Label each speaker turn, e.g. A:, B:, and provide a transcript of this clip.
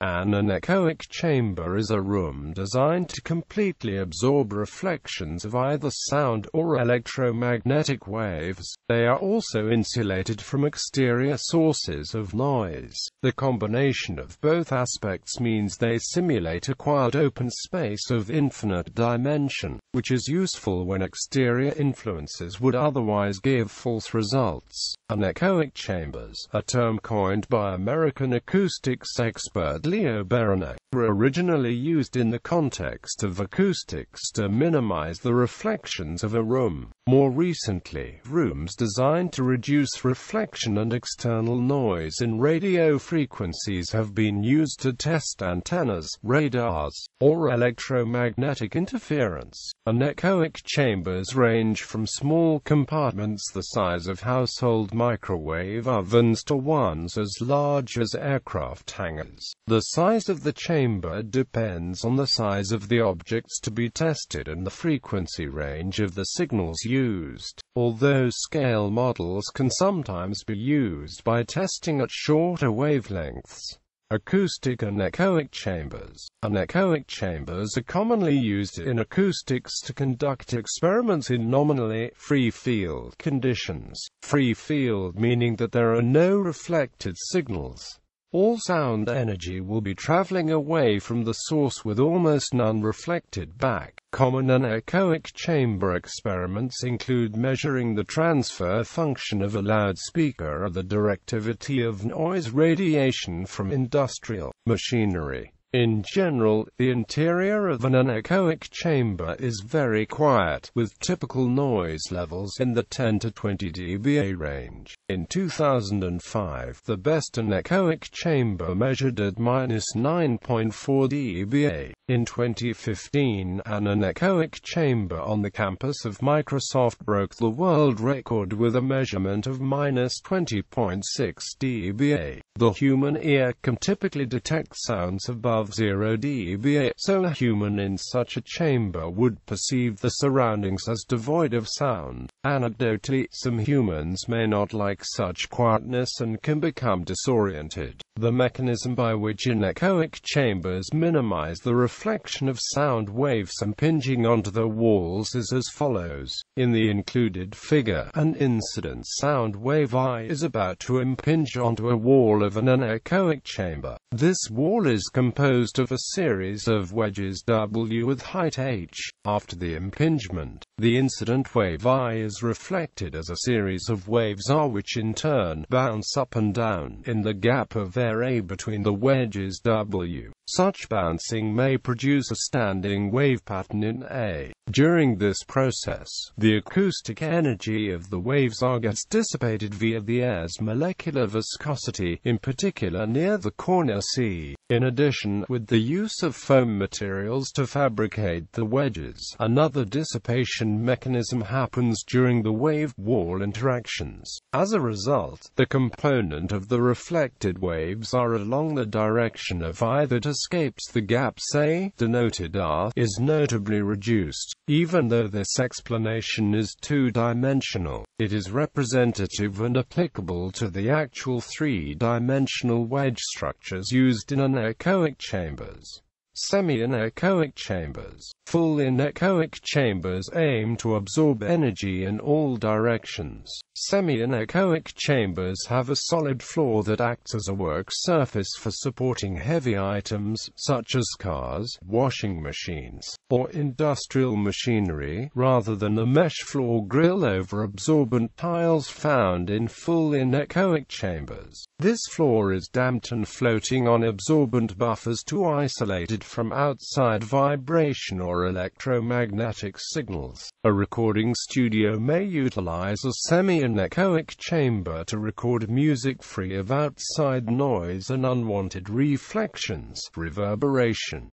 A: An anechoic chamber is a room designed to completely absorb reflections of either sound or electromagnetic waves. They are also insulated from exterior sources of noise. The combination of both aspects means they simulate a quiet open space of infinite dimension, which is useful when exterior influences would otherwise give false results. Anechoic chambers, a term coined by American acoustics expert Leo Beranek, were originally used in the context of acoustics to minimize the reflections of a room. More recently, rooms designed to reduce reflection and external noise in radio frequencies have been used to test antennas, radars, or electromagnetic interference. Anechoic chambers range from small compartments the size of household microwave ovens to ones as large as aircraft hangars. The size of the chamber depends on the size of the objects to be tested and the frequency range of the signals used, although scale models can sometimes be used by testing at shorter wavelengths. Acoustic anechoic chambers. Anechoic chambers are commonly used in acoustics to conduct experiments in nominally free field conditions. Free field meaning that there are no reflected signals. All sound energy will be traveling away from the source with almost none reflected back. Common anechoic chamber experiments include measuring the transfer function of a loudspeaker or the directivity of noise radiation from industrial machinery. In general, the interior of an anechoic chamber is very quiet, with typical noise levels in the 10 to 20 dBA range. In 2005, the best anechoic chamber measured at -9.4 dBA. In 2015, an anechoic chamber on the campus of Microsoft broke the world record with a measurement of -20.6 dBA. The human ear can typically detect sounds above 0 dBA, so a human in such a chamber would perceive the surroundings as devoid of sound. Anecdotally, some humans may not like such quietness and can become disoriented. The mechanism by which anechoic chambers minimize the reflection of sound waves impinging onto the walls is as follows. In the included figure, an incident sound wave I is about to impinge onto a wall of an anechoic chamber. This wall is composed of a series of wedges W with height h. After the impingement, the incident wave I is reflected as a series of waves R, which in turn bounce up and down in the gap of air A between the wedges W. Such bouncing may produce a standing wave pattern in A. During this process, the acoustic energy of the waves R gets dissipated via the air's molecular viscosity, in particular near the corner C. In addition, with the use of foam materials to fabricate the wedges, another dissipation mechanism happens during the wave-wall interactions. As a result, the component of the reflected waves R along the direction of I that escapes the gaps A, denoted R, is notably reduced. Even though this explanation is two-dimensional, it is representative and applicable to the actual three-dimensional wedge structures used in anechoic chambers. Semi-anechoic chambers. Full anechoic chambers aim to absorb energy in all directions. Semi-anechoic chambers have a solid floor that acts as a work surface for supporting heavy items, such as cars, washing machines, or industrial machinery, rather than the mesh floor grill over absorbent tiles found in full anechoic chambers. This floor is damped and floating on absorbent buffers to isolate it from outside vibration or electromagnetic signals. A recording studio may utilize a semi-anechoic chamber to record music free of outside noise and unwanted reflections, reverberation.